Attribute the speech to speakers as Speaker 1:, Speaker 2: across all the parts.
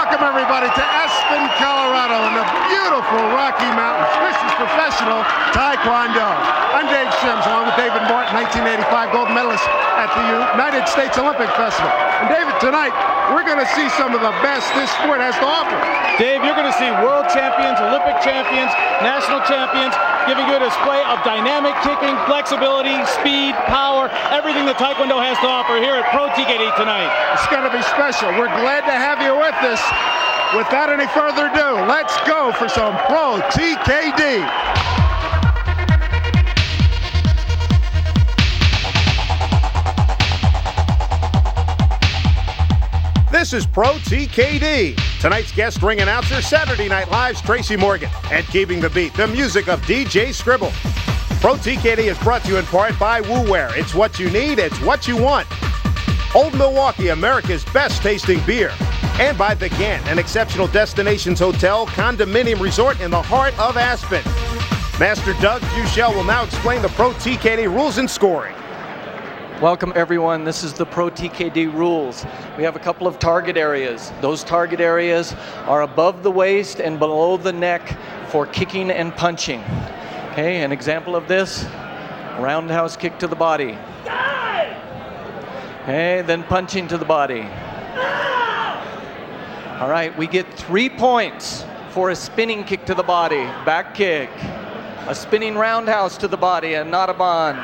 Speaker 1: Welcome, everybody, to Aspen, Colorado, in the beautiful Rocky Mountains. This is professional Taekwondo. I'm Dave Sims, along with David Martin, 1985 gold medalist at the United States Olympic Festival. And David, tonight, we're going to see some of the best this sport has to offer.
Speaker 2: Dave, you're going to see world champions, Olympic champions, national champions, giving you a display of dynamic kicking, flexibility, speed, power, everything that Taekwondo has to offer here at ProTKD tonight.
Speaker 1: It's going to be special. We're glad to have you with us. Without any further ado, let's go for some ProTKD. This is ProTKD. Tonight's guest ring announcer, Saturday Night Live's Tracy Morgan. And keeping the beat, the music of DJ Scribble. ProTKD is brought to you in part by WooWare. It's what you need, it's what you want. Old Milwaukee, America's best tasting beer. And by The Gann, an exceptional destinations hotel condominium resort in the heart of Aspen. Master Doug Fuchel will now explain the ProTKD rules and scoring.
Speaker 3: Welcome, everyone. This is the ProTKD rules. We have a couple of target areas. Those target areas are above the waist and below the neck for kicking and punching. Okay, an example of this, roundhouse kick to the body. Okay, then punching to the body. All right, we get 3 points for a spinning kick to the body, back kick. A spinning roundhouse to the body, a Nadaban.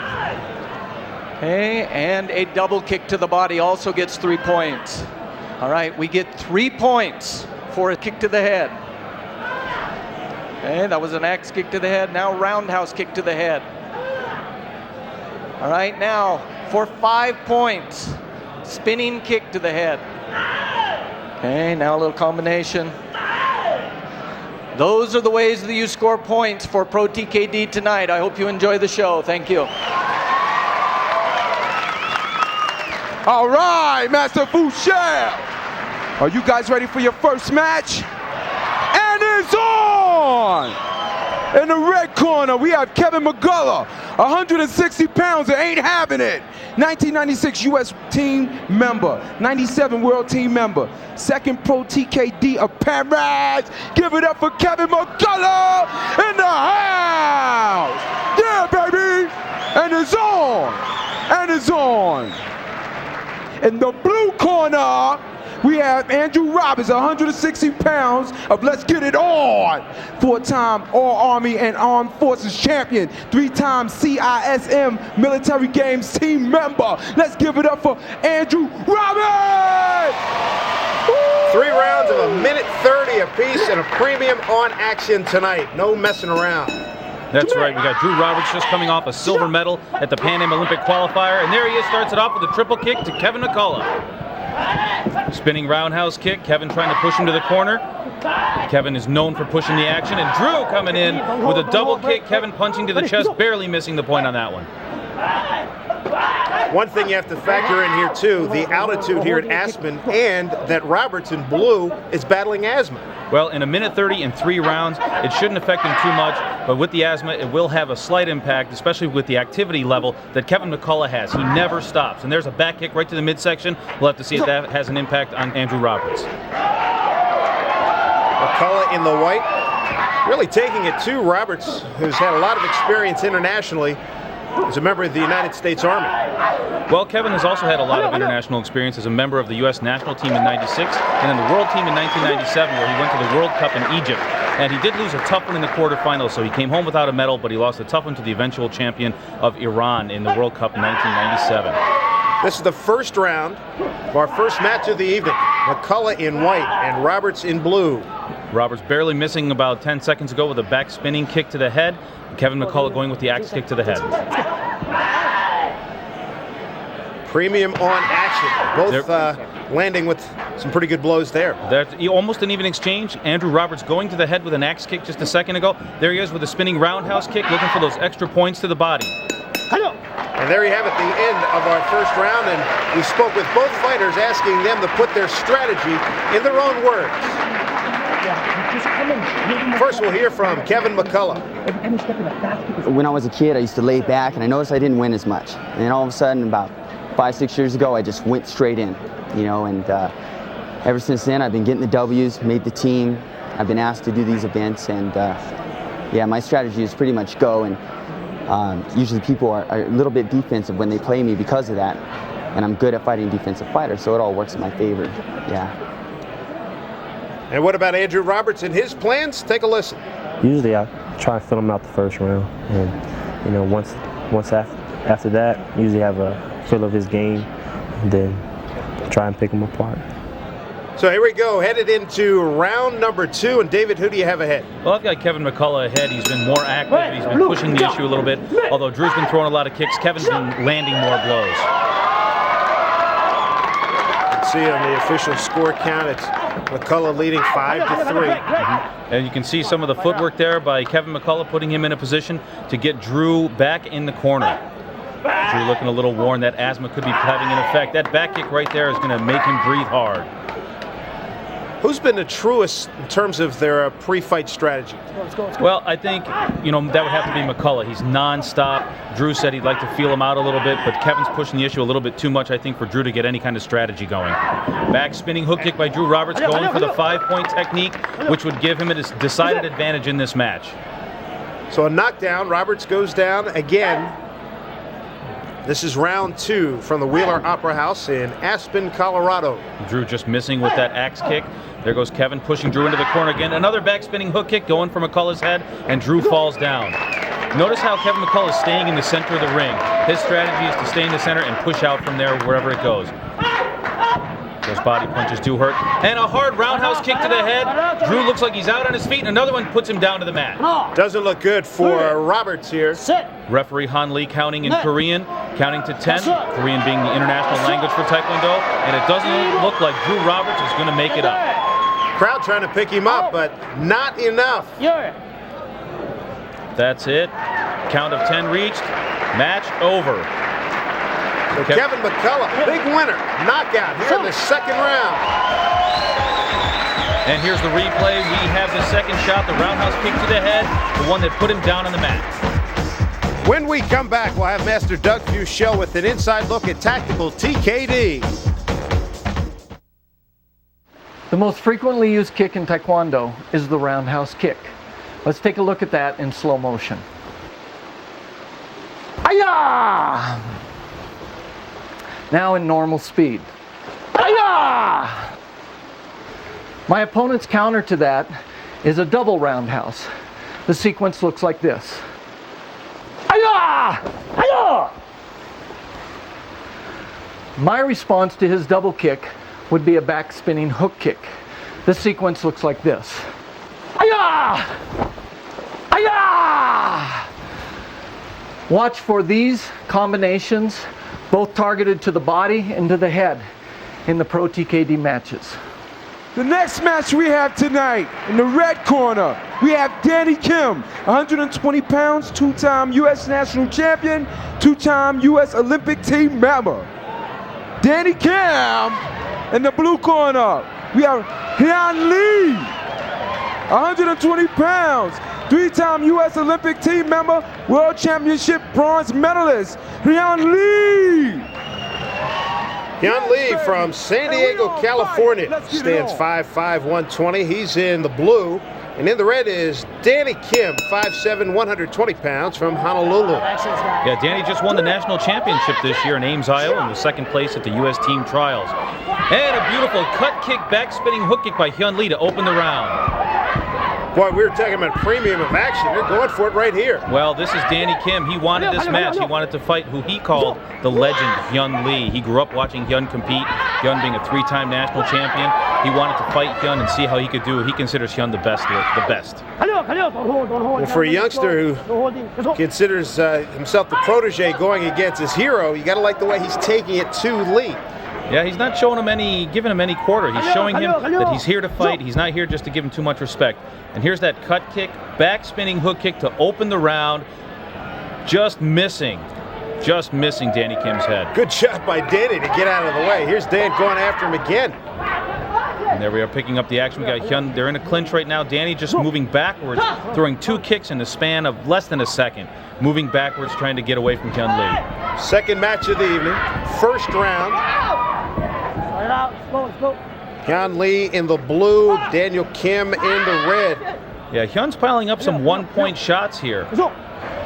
Speaker 3: Okay, and a double kick to the body also gets 3 points. All right, we get 3 points for a kick to the head. Okay, that was an axe kick to the head, now roundhouse kick to the head. All right, now for 5 points, spinning kick to the head. Okay, now a little combination. Those are the ways that you score points for ProTKD tonight. I hope you enjoy the show. Thank you.
Speaker 4: All right, Master Fuchel. Are you guys ready for your first match? And it's on! In the red corner, we have Kevin McCullough, 160 pounds and ain't having it. 1996 U.S. team member, 97 world team member, second ProTKD appearance. Give it up for Kevin McCullough in the house! Yeah, baby! And it's on! And it's on! In the blue corner, we have Andrew Roberts, 160 pounds of Let's Get It On. 4-time All-Army and Armed Forces champion, 3-time CISM Military Games team member. Let's give it up for Andrew Roberts!
Speaker 1: 3 rounds of 1:30 apiece and a premium on action tonight. No messing around.
Speaker 2: That's right, we got Drew Roberts just coming off a silver medal at the Pan Am Olympic qualifier, and there he is, starts it off with a triple kick to Kevin McCullough. Spinning roundhouse kick, Kevin trying to push him to the corner. Kevin is known for pushing the action, and Drew coming in with a double kick, Kevin punching to the chest, barely missing the point on that one.
Speaker 1: One thing you have to factor in here, too, the altitude here at Aspen, and that Roberts in blue is battling asthma.
Speaker 2: Well, in 1:30 and 3 rounds, it shouldn't affect him too much, but with the asthma, it will have a slight impact, especially with the activity level that Kevin McCullough has. He never stops, and there's a back kick right to the midsection. We'll have to see if that has an impact on Andrew Roberts.
Speaker 1: McCullough in the white, really taking it to Roberts, who's had a lot of experience internationally as a member of the United States Army.
Speaker 2: Well, Kevin has also had a lot of international experience as a member of the U.S. national team in '96 and then the world team in 1997, where he went to the World Cup in Egypt. And he did lose a tough one in the quarterfinals, so he came home without a medal, but he lost a tough one to the eventual champion of Iran in the World Cup in 1997.
Speaker 1: This is the first round of our first match of the evening. McCullough in white and Roberts in blue.
Speaker 2: Roberts barely missing about 10 seconds ago with a back spinning kick to the head. Kevin McCullough going with the axe kick to the head.
Speaker 1: Premium on action. Both landing with some pretty good blows there.
Speaker 2: That's almost an even exchange. Andrew Roberts going to the head with an axe kick just a second ago. There he is with a spinning roundhouse kick, looking for those extra points to the body.
Speaker 1: And there you have it, the end of our first round. And we spoke with both fighters, asking them to put their strategy in their own words. First, we'll hear from Kevin McCullough.
Speaker 5: When I was a kid, I used to lay back, and I noticed I didn't win as much. And then all of a sudden, about 5-6 years ago, I just went straight in, you know, and ever since then, I've been getting the W's, made the team. I've been asked to do these events, and yeah, my strategy is pretty much go. And usually people are a little bit defensive when they play me because of that. And I'm good at fighting defensive fighters, so it all works in my favor. Yeah.
Speaker 1: And what about Andrew Roberts and his plans? Take a listen.
Speaker 6: Usually I try to fill him out the first round, and you know, once after that, usually have a feel of his game, and then try and pick him apart.
Speaker 1: So here we go, headed into round number 2. And David, who do you have ahead?
Speaker 2: Well, I've got Kevin McCullough ahead. He's been more active. He's been pushing the issue a little bit. Although Drew's been throwing a lot of kicks, Kevin's been landing more blows.
Speaker 1: See on the official score count, it's McCullough leading 5-3.
Speaker 2: And you can see some of the footwork there by Kevin McCullough, putting him in a position to get Drew back in the corner. Drew looking a little worn. That asthma could be having an effect. That back kick right there is going to make him breathe hard.
Speaker 1: Who's been the truest in terms of their pre-fight strategy?
Speaker 2: Well, I think, you know, that would have to be McCullough. He's non-stop. Drew said he'd like to feel him out a little bit, but Kevin's pushing the issue a little bit too much, I think, for Drew to get any kind of strategy going. Back spinning hook kick by Drew Roberts, going for the 5-point technique, which would give him a decided advantage in this match.
Speaker 1: So a knockdown. Roberts goes down again. This is round 2 from the Wheeler Opera House in Aspen, Colorado.
Speaker 2: Drew just missing with that axe kick. There goes Kevin pushing Drew into the corner again. Another back spinning hook kick going for McCullough's head, and Drew falls down. Notice how Kevin McCullough is staying in the center of the ring. His strategy is to stay in the center and push out from there wherever it goes. Those body punches do hurt. And a hard roundhouse kick to the head. Drew looks like he's out on his feet, and another one puts him down to the mat.
Speaker 1: Doesn't look good for Roberts here.
Speaker 2: Referee Han Lee counting in Korean, counting to 10. Korean being the international language for Taekwondo. And it doesn't look like Drew Roberts is going to make it up.
Speaker 1: Crowd trying to pick him up, but not enough.
Speaker 2: That's it. Count of 10 reached. Match over.
Speaker 1: So Kevin McCullough, big winner, knockout here in the second round.
Speaker 2: And here's the replay. We have the second shot, the roundhouse kick to the head, the one that put him down on the mat.
Speaker 1: When we come back, we'll have Master Doug Fuchsell with an inside look at tactical TKD.
Speaker 3: The most frequently used kick in Taekwondo is the roundhouse kick. Let's take a look at that in slow motion. Ayah! Now in normal speed. Ayah! My opponent's counter to that is a double roundhouse. The sequence looks like this. Ayah! Ayah! My response to his double kick would be a back spinning hook kick. The sequence looks like this. Ayah! Ayah! Watch for these combinations, both targeted to the body and to the head in the Pro TKD matches.
Speaker 4: The next match we have tonight, in the red corner, we have Danny Kim, 120 pounds, 2-time U.S. national champion, 2-time U.S. Olympic team member. Danny Kim. In the blue corner, we have Hyun Lee, 120 pounds, 3-time U.S. Olympic team member, World Championship bronze medalist, Hyun Lee.
Speaker 1: Hyun Lee from San Diego, California, stands 5'5", 120. He's in the blue. And in the red is Danny Kim, 5'7", 120 pounds from Honolulu.
Speaker 2: Yeah, Danny just won the national championship this year in Ames, Iowa, and was second place at the U.S. team trials. And a beautiful cut kick, back spinning hook kick by Hyun Lee to open the round.
Speaker 1: Boy, we were talking about premium of action. They're going for it right here.
Speaker 2: Well, this is Danny Kim. He wanted this match. He wanted to fight who he called the legend, Hyun Lee. He grew up watching Hyun compete, Hyun being a 3-time national champion. He wanted to fight Hyun and see how he could do. He considers Hyun the best.
Speaker 1: Well, for a youngster who considers himself the protege going against his hero, you got to like the way he's taking it to Lee.
Speaker 2: Yeah, he's not showing him giving him any quarter. He's showing him that he's here to fight. He's not here just to give him too much respect. And here's that cut kick, back spinning hook kick to open the round. Just missing Danny Kim's head.
Speaker 1: Good shot by Danny to get out of the way. Here's Dan going after him again.
Speaker 2: And there we are picking up the action. We got Hyun. They're in a clinch right now. Danny just moving backwards, throwing 2 kicks in the span of less than a second. Moving backwards, trying to get away from Hyun Lee.
Speaker 1: Second match of the evening, first round. Hyun Lee in the blue, Daniel Kim in the red.
Speaker 2: Yeah, Hyun's piling up some one-point shots here.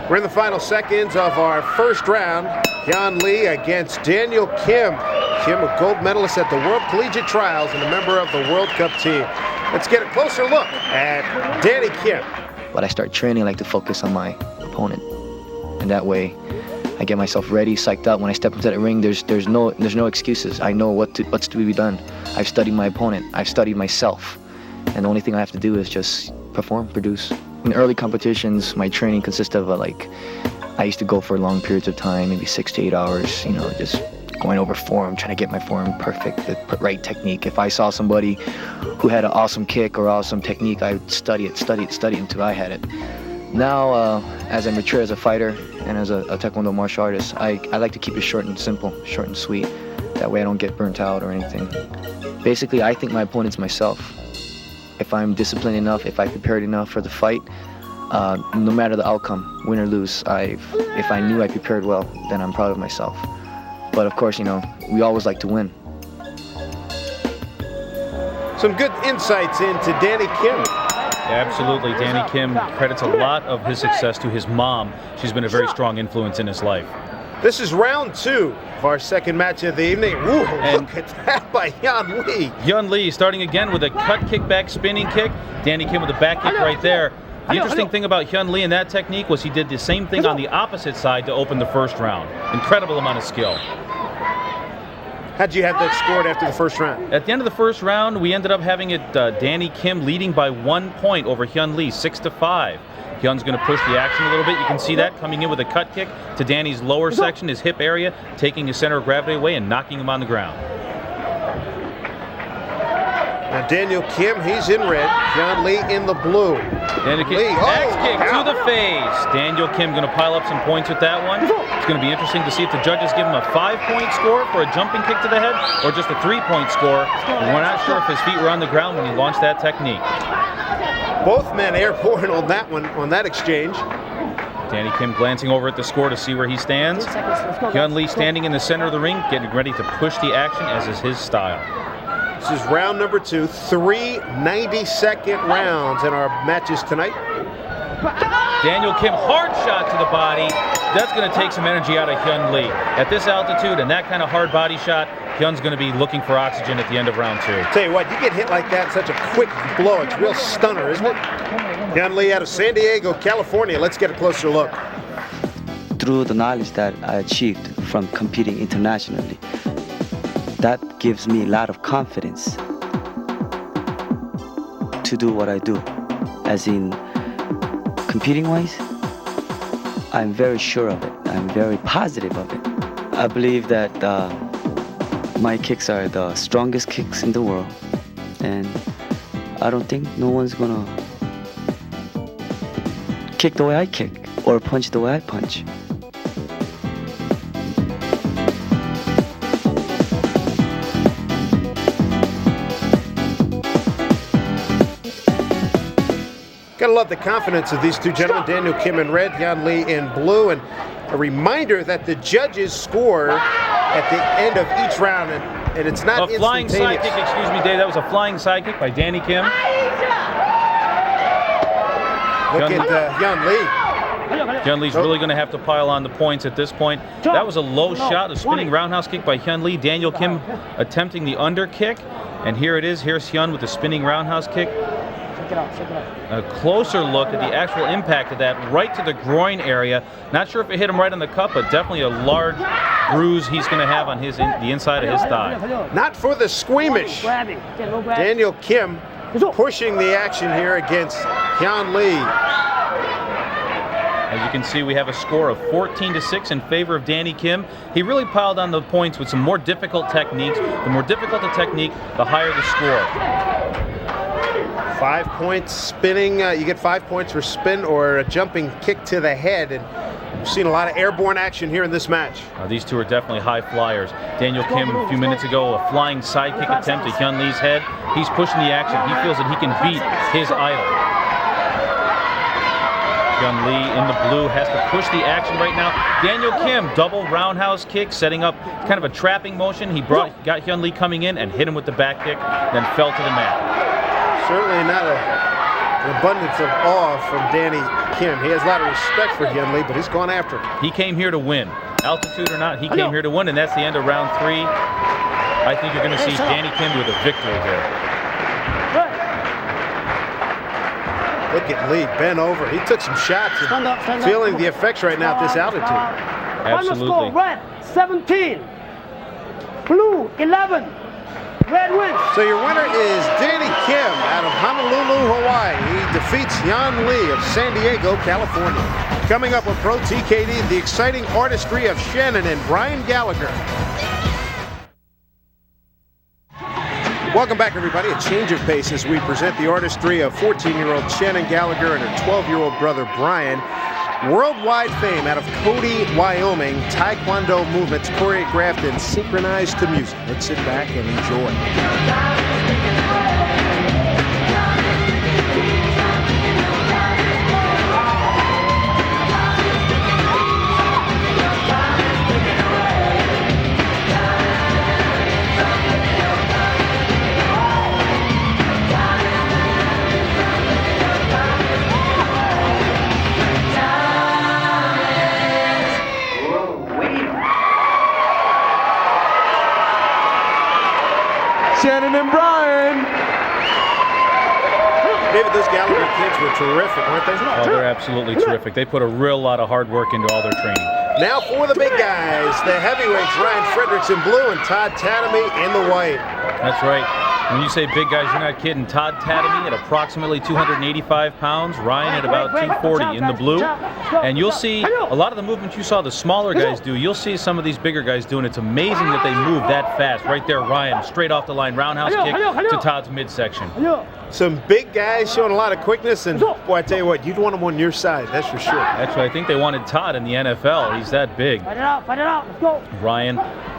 Speaker 1: We're in the final seconds of our first round. Hyun Lee against Daniel Kim. Kim, a gold medalist at the World Collegiate Trials and a member of the World Cup team. Let's get a closer look at Danny Kim.
Speaker 7: When I start training, I like to focus on my opponent. And that way, I get myself ready, psyched up. When I step into the ring, there's no excuses. I know what's to be done. I've studied my opponent. I've studied myself. And the only thing I have to do is just perform, produce. In early competitions, my training consisted of I used to go for long periods of time, maybe 6 to 8 hours, just going over form, trying to get my form perfect, the right technique. If I saw somebody who had an awesome kick or awesome technique, I would study it until I had it. Now, as I mature as a fighter and as a Taekwondo martial artist, I like to keep it short and simple, short and sweet. That way I don't get burnt out or anything. Basically, I think my opponent's myself. If I'm disciplined enough, if I prepared enough for the fight, no matter the outcome, win or lose, if I knew I prepared well, then I'm proud of myself. But of course, we always like to win.
Speaker 1: Some good insights into Danny Kim.
Speaker 2: Yeah, absolutely. Danny Kim credits a lot of his success to his mom. She's been a very strong influence in his life.
Speaker 1: This is round 2 of our second match of the evening. Ooh, look at that by Hyun Lee.
Speaker 2: Hyun Lee starting again with a cut kickback spinning kick. Danny Kim with a back kick right there. The interesting thing about Hyun Lee and that technique was he did the same thing on the opposite side to open the first round. Incredible amount of skill.
Speaker 1: How'd you have that scored after the first round?
Speaker 2: At the end of the first round, we ended up having it Danny Kim leading by 1 point over Hyun Lee, 6-5. Hyun's going to push the action a little bit. You can see that coming in with a cut kick to Danny's lower section, his hip area, taking his center of gravity away and knocking him on the ground.
Speaker 1: Now Daniel Kim, he's in red. Hyun Lee in the blue.
Speaker 2: Daniel Kim, axe kick to the face. Daniel Kim going to pile up some points with that one. It's going to be interesting to see if the judges give him a 5-point score for a jumping kick to the head or just a 3-point score. We're not sure if his feet were on the ground when he launched that technique.
Speaker 1: Both men airborne on that one, on that exchange.
Speaker 2: Danny Kim glancing over at the score to see where he stands. Hyun Lee standing in the center of the ring, getting ready to push the action as is his style.
Speaker 1: This is round number 2, 3 90-second rounds in our matches tonight.
Speaker 2: Daniel Kim, hard shot to the body. That's going to take some energy out of Hyun Lee. At this altitude and that kind of hard body shot, Hyun's going to be looking for oxygen at the end of round 2.
Speaker 1: Tell you what, you get hit like that, such a quick blow. It's a real stunner, isn't it? Hyun Lee out of San Diego, California. Let's get a closer look.
Speaker 8: Through the knowledge that I achieved from competing internationally, that gives me a lot of confidence to do what I do. As in competing-wise, I'm very sure of it. I'm very positive of it. I believe that my kicks are the strongest kicks in the world, and I don't think no one's gonna kick the way I kick or punch the way I punch.
Speaker 1: Gotta love the confidence of these two gentlemen, Daniel Kim in red, Hyun Lee in blue, and a reminder that the judges score at the end of each round, and it's not
Speaker 2: a flying side kick, excuse me, Dave. That was a flying side kick by Danny Kim.
Speaker 1: Look at Hyun Lee.
Speaker 2: Hyun Lee's really going to have to pile on the points at this point. That was a low shot, a spinning roundhouse kick by Hyun Lee. Daniel Kim attempting the under kick, and here it is. Here's Hyun with the spinning roundhouse kick. A closer look at the actual impact of that right to the groin area. Not sure if it hit him right on the cup, but definitely a large bruise he's going to have on the inside of his thigh.
Speaker 1: Not for the squeamish. Daniel Kim pushing the action here against Hyun Lee.
Speaker 2: As you can see, we have a score of 14-6 in favor of Danny Kim. He really piled on the points with some more difficult techniques. The more difficult the technique, the higher the score.
Speaker 1: 5 points spinning. You get 5 points for spin or a jumping kick to the head. And we've seen a lot of airborne action here in this match.
Speaker 2: These two are definitely high flyers. Daniel Kim, a few minutes ago, a flying side kick attempt at Hyun Lee's head. He's pushing the action. He feels that he can beat his idol. Hyun Lee in the blue has to push the action right now. Daniel Kim, double roundhouse kick, setting up kind of a trapping motion. He got Hyun Lee coming in and hit him with the back kick, then fell to the mat.
Speaker 1: Certainly not an abundance of awe from Danny Kim. He has a lot of respect for Hyun Lee, but he's gone after him.
Speaker 2: He came here to win. Altitude or not, he came here to win, and that's the end of round 3. I think you're going to see Danny Kim with a victory here.
Speaker 1: Look at Lee bent over. He took some shots and feeling the effects right now at this altitude.
Speaker 2: Absolutely.
Speaker 9: Red 17, blue 11. Red wins.
Speaker 1: So your winner is Danny Kim out of Honolulu, Hawaii. He defeats Hyun Lee of San Diego, California. Coming up with Pro TKD, the exciting artistry of Shannon and Brian Gallagher. Welcome back, everybody. A change of pace as we present the artistry of 14-year-old Shannon Gallagher and her 12-year-old brother Brian. Worldwide fame out of Cody, Wyoming, Taekwondo movements choreographed and synchronized to music. Let's sit back and enjoy.
Speaker 4: Shannon and Brian.
Speaker 1: David, those Gallagher kids were terrific, weren't they?
Speaker 2: Oh, they're absolutely terrific. They put a real lot of hard work into all their training.
Speaker 1: Now for the big guys, the heavyweights, Ryan Fredericks in blue and Todd Tatamy in the white.
Speaker 2: That's right. When you say big guys, you're not kidding. Todd Tatamy at approximately 285 pounds, Ryan at about 240 in the blue. And you'll see a lot of the movements you saw the smaller guys do, you'll see some of these bigger guys doing. It's amazing that they move that fast. Right there, Ryan, straight off the line, roundhouse kick to Todd's midsection.
Speaker 1: Some big guys showing a lot of quickness, and boy, I tell you what, you'd want them on your side, that's for sure.
Speaker 2: Actually, I think they wanted Todd in the NFL. He's that big.
Speaker 9: Fight it out, let's go.
Speaker 2: Ryan,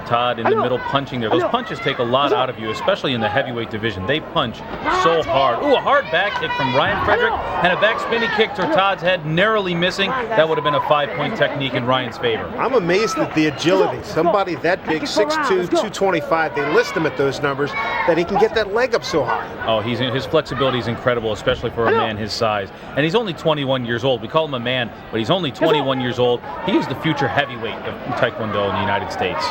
Speaker 2: Todd in the middle punching there. Those punches take a lot out of you, especially in the heavyweight division. They punch so hard. Ooh, a hard back kick from Ryan Frederick and a back spinning kick to Todd's head, narrowly missing. That would have been a 5-point technique in Ryan's favor.
Speaker 1: I'm amazed at the agility. Somebody that big, 6'2", 225, they list him at those numbers, that he can get that leg up so high.
Speaker 2: Oh, his flexibility is incredible, especially for a man his size. And he's only 21 years old. We call him a man, but he's only 21 years old. He is the future heavyweight of Taekwondo in the United States.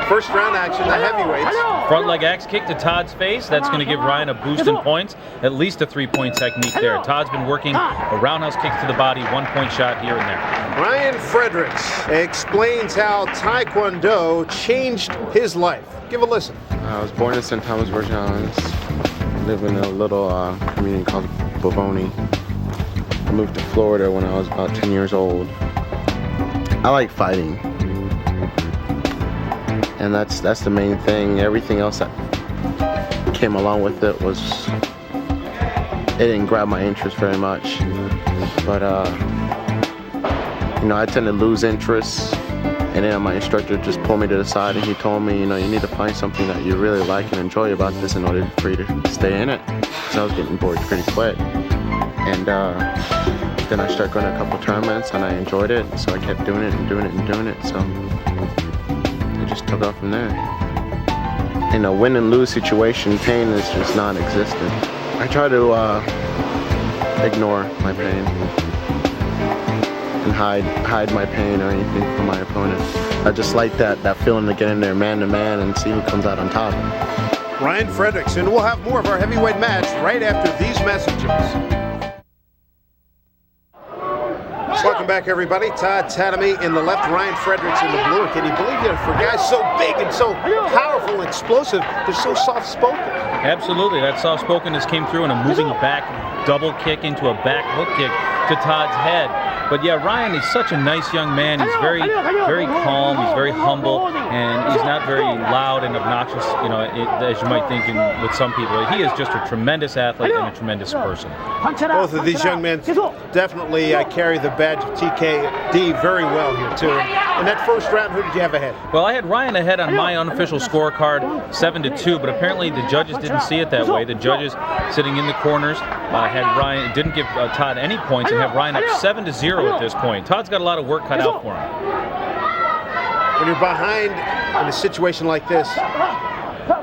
Speaker 1: First round action, the heavyweights.
Speaker 2: Front leg axe kick to Todd's face. That's going to give Ryan a boost in points. At least a 3-point technique there. Todd's been working a roundhouse kick to the body, 1-point shot here and there.
Speaker 1: Ryan Fredericks explains how Taekwondo changed his life. Give a listen.
Speaker 10: I was born in St. Thomas, Virgin Islands. I live in a little community called Bovoni. I moved to Florida when I was about 10 years old. I like fighting. And that's the main thing. Everything else that came along with it it didn't grab my interest very much. But I tend to lose interest, and then my instructor just pulled me to the side and he told me, you need to find something that you really like and enjoy about this in order for you to stay in it. So I was getting bored pretty quick. And then I started going to a couple tournaments and I enjoyed it, so I kept doing it and doing it and doing it. So just took off from there. In a win and lose situation, pain is just non-existent. I try to ignore my pain and hide my pain or anything from my opponent. I just like that feeling to get in there man to man and see who comes out on top.
Speaker 1: Ryan Fredericks, and we'll have more of our heavyweight match right after these messages. Welcome back, everybody. Todd Tatamy in the left, Ryan Fredericks in the blue. Can you believe it? For guys so big and so powerful and explosive, they're so soft-spoken.
Speaker 2: Absolutely. That soft-spokenness came through in a moving back double kick into a back hook kick to Todd's head. But yeah, Ryan is such a nice young man. He's very, very calm. He's very humble, and he's not very loud and obnoxious, as you might think with some people. He is just a tremendous athlete and a tremendous person.
Speaker 1: Both of these young men definitely carry the badge of TKD very well here, too. In that first round, who did you have ahead?
Speaker 2: Well, I had Ryan ahead on my unofficial scorecard, 7-2, but apparently the judges didn't see it that way. The judges sitting in the corners had Ryan, didn't give Todd any points, and have Ryan up 7-0 at this point. Todd's got a lot of work cut out for him.
Speaker 1: When you're behind in a situation like this,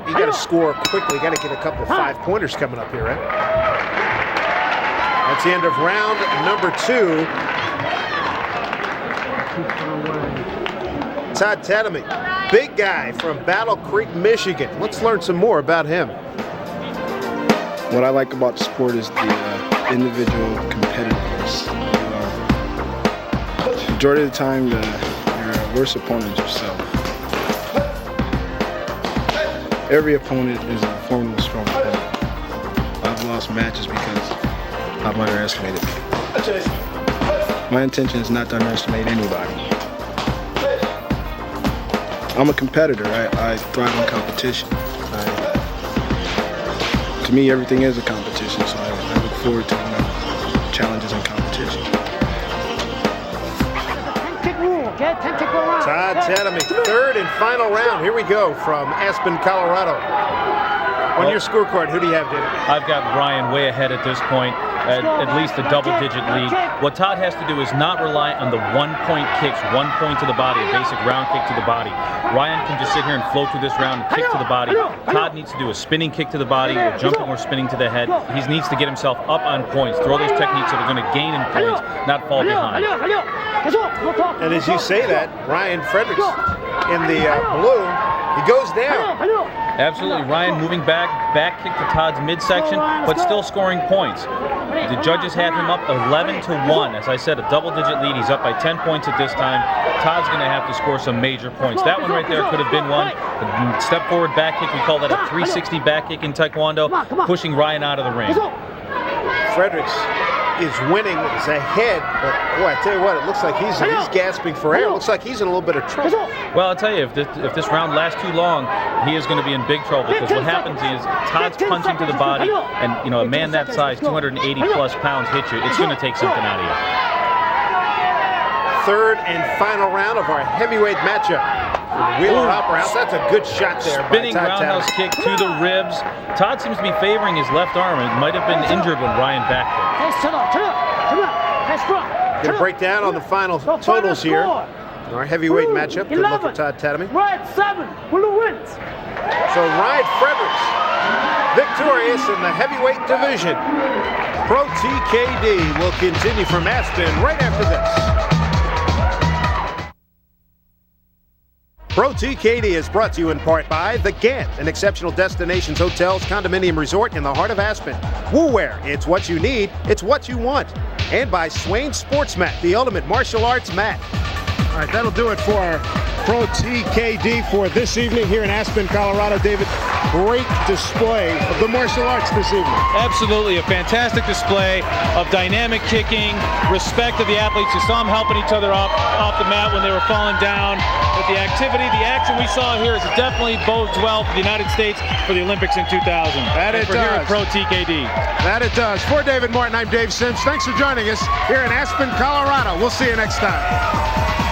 Speaker 1: you got to score quickly. You got to get a couple of 5-pointers coming up here, right? That's the end of round number 2. Tkd, big guy from Battle Creek, Michigan. Let's learn some more about him.
Speaker 11: What I like about the sport is the individual competitiveness. The majority of the time, your worst opponent is yourself. Every opponent is a formidable, strong opponent. I've lost matches because I've underestimated people. My intention is not to underestimate anybody. I'm a competitor. I thrive on competition. To me, everything is a competition, so I look forward to challenges and competition.
Speaker 1: Tkd, third and final round. Here we go from Aspen, Colorado. On your scorecard, who do you have, David?
Speaker 2: I've got Ryan way ahead at this point, at least a double-digit lead. What Todd has to do is not rely on the one-point kicks, 1 point to the body, a basic round kick to the body. Ryan can just sit here and flow through this round and kick to the body. Todd needs to do a spinning kick to the body, or jumping or spinning to the head. He needs to get himself up on points, throw those techniques that are going to gain in points, not fall behind.
Speaker 1: And as you say that, Ryan Fredericks in the blue, he goes down.
Speaker 2: Absolutely, Ryan moving back kick to Todd's midsection, but still scoring points. The judges had him up 11-1. As I said, a double-digit lead. He's up by 10 points at this time. Todd's going to have to score some major points. That one right there could have been one. The step forward back kick, we call that a 360 back kick in Taekwondo, pushing Ryan out of the ring.
Speaker 1: Fredericks is winning, is ahead, but boy, I tell you what, it looks like he's gasping for air. It looks like he's in a little bit of trouble.
Speaker 2: Well, I'll tell you, if this round lasts too long, he is going to be in big trouble, because what happens is Todd's punching to the body, and a man that size, 280-plus pounds, hits you, it's going to take something out of you.
Speaker 1: Third and final round of our heavyweight matchup. Wheeler Opera House, that's a good shot there.
Speaker 2: Spinning roundhouse kick to the ribs. Todd seems to be favoring his left arm. It might have been injured when Ryan backed it.
Speaker 1: Going to break down on the final totals here. In our heavyweight matchup. Good luck with Tkd.
Speaker 9: Ryan 7, blue wins.
Speaker 1: So Ryan Fredericks, victorious in the heavyweight division. ProTKD will continue from Aspen right after this. ProTKD is brought to you in part by The Gant, an exceptional destinations, hotels, condominium resort in the heart of Aspen. WooWear, it's what you need, it's what you want. And by Swain Sports Mat, the ultimate martial arts mat. All right, that'll do it for our ProTKD for this evening here in Aspen, Colorado. David, great display of the martial arts this evening.
Speaker 2: Absolutely, a fantastic display of dynamic kicking, respect of the athletes. You saw them helping each other off the mat when they were falling down. But the activity, the action we saw here is definitely bodes well for the United States for the Olympics in 2000.
Speaker 1: That it does.
Speaker 2: Here at ProTKD.
Speaker 1: That it does. For David Martin, I'm Dave Sims. Thanks for joining us here in Aspen, Colorado. We'll see you next time.